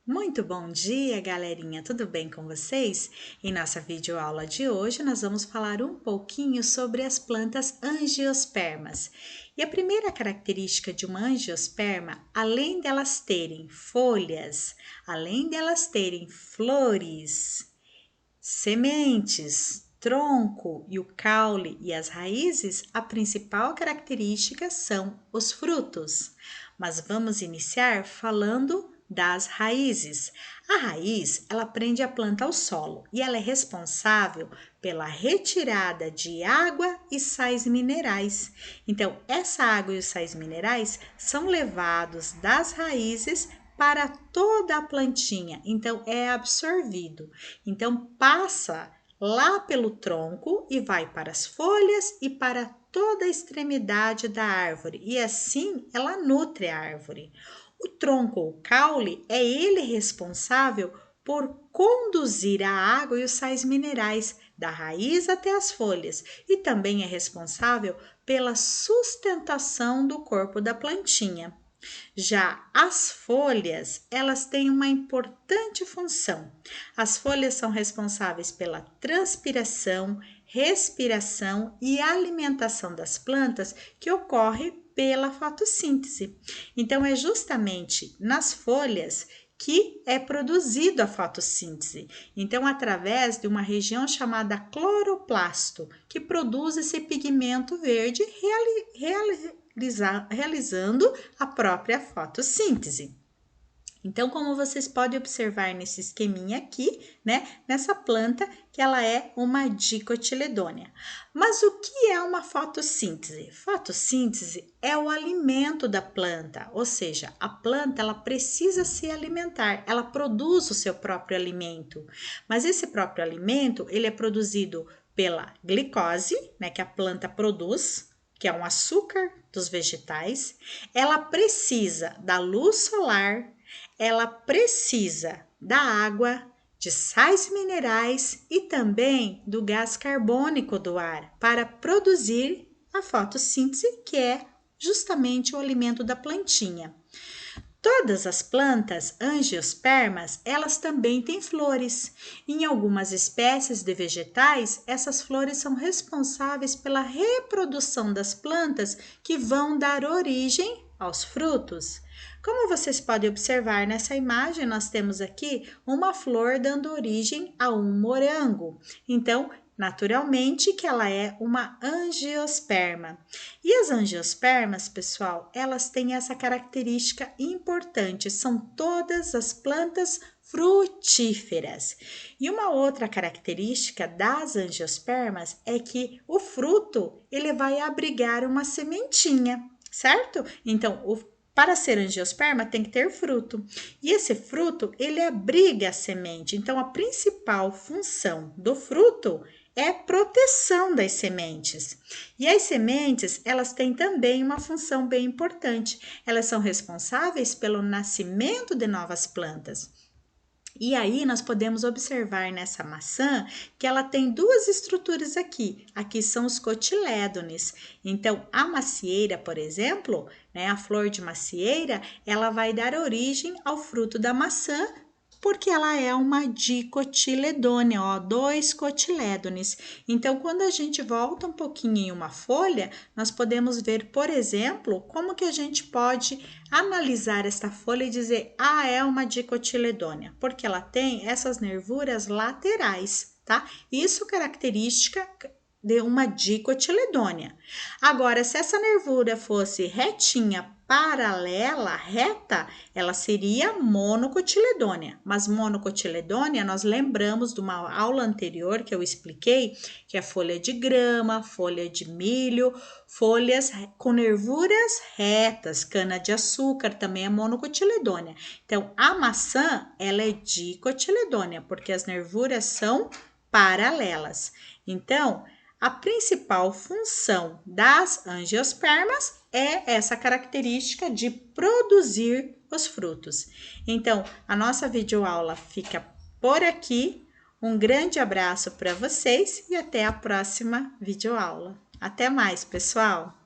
Muito bom dia, galerinha! Tudo bem com vocês? Em nossa videoaula de hoje, nós vamos falar um pouquinho sobre as plantas angiospermas. E a primeira característica de uma angiosperma, além delas terem folhas, além delas terem flores, sementes, tronco e o caule e as raízes, a principal característica são os frutos. Mas vamos iniciar falando das raízes. A raiz, ela prende a planta ao solo e ela é responsável pela retirada de água e sais minerais. Então, essa água e os sais minerais são levados das raízes para toda a plantinha, então é absorvido. Então passa lá pelo tronco e vai para as folhas e para toda a extremidade da árvore, e assim ela nutre a árvore. O tronco ou caule é ele responsável por conduzir a água e os sais minerais da raiz até as folhas e também é responsável pela sustentação do corpo da plantinha. Já as folhas, elas têm uma importante função. As folhas são responsáveis pela transpiração, respiração e alimentação das plantas que ocorre pela fotossíntese. Então, é justamente nas folhas que é produzido a fotossíntese. Então, através de uma região chamada cloroplasto, que produz esse pigmento verde, realizando a própria fotossíntese. Então, como vocês podem observar nesse esqueminha aqui, né, nessa planta, que ela é uma dicotiledônea. Mas o que é uma fotossíntese? Fotossíntese é o alimento da planta, ou seja, a planta ela precisa se alimentar, ela produz o seu próprio alimento. Mas esse próprio alimento, ele é produzido pela glicose, né, que a planta produz, que é um açúcar dos vegetais, ela precisa da luz solar, ela precisa da água, de sais minerais e também do gás carbônico do ar para produzir a fotossíntese, que é justamente o alimento da plantinha. Todas as plantas angiospermas, elas também têm flores. Em algumas espécies de vegetais, essas flores são responsáveis pela reprodução das plantas que vão dar origem aos frutos. Como vocês podem observar nessa imagem, nós temos aqui uma flor dando origem a um morango. Então, naturalmente que ela é uma angiosperma. E as angiospermas, pessoal, elas têm essa característica importante, são todas as plantas frutíferas. E uma outra característica das angiospermas é que o fruto, ele vai abrigar uma sementinha, certo? Então, para ser angiosperma tem que ter fruto. E esse fruto, ele abriga a semente. Então, a principal função do fruto é proteção das sementes. E as sementes, elas têm também uma função bem importante. Elas são responsáveis pelo nascimento de novas plantas. E aí nós podemos observar nessa maçã que ela tem duas estruturas aqui. Aqui são os cotilédones. Então, a macieira, por exemplo, né, a flor de macieira, ela vai dar origem ao fruto da maçã, porque ela é uma dicotiledônea, ó, dois cotilédones. Então, quando a gente volta um pouquinho em uma folha, nós podemos ver, por exemplo, como que a gente pode analisar esta folha e dizer, é uma dicotiledônea, porque ela tem essas nervuras laterais, tá? Isso característica de uma dicotiledônea. Agora, se essa nervura fosse retinha, paralela, reta, ela seria monocotiledônea. Mas monocotiledônea, nós lembramos de uma aula anterior que eu expliquei, que é folha de grama, folha de milho, folhas com nervuras retas, cana-de-açúcar também é monocotiledônea. Então, a maçã, ela é dicotiledônea, porque as nervuras são paralelas. Então, a principal função das angiospermas é essa característica de produzir os frutos. Então, a nossa videoaula fica por aqui. Um grande abraço para vocês e até a próxima videoaula. Até mais, pessoal!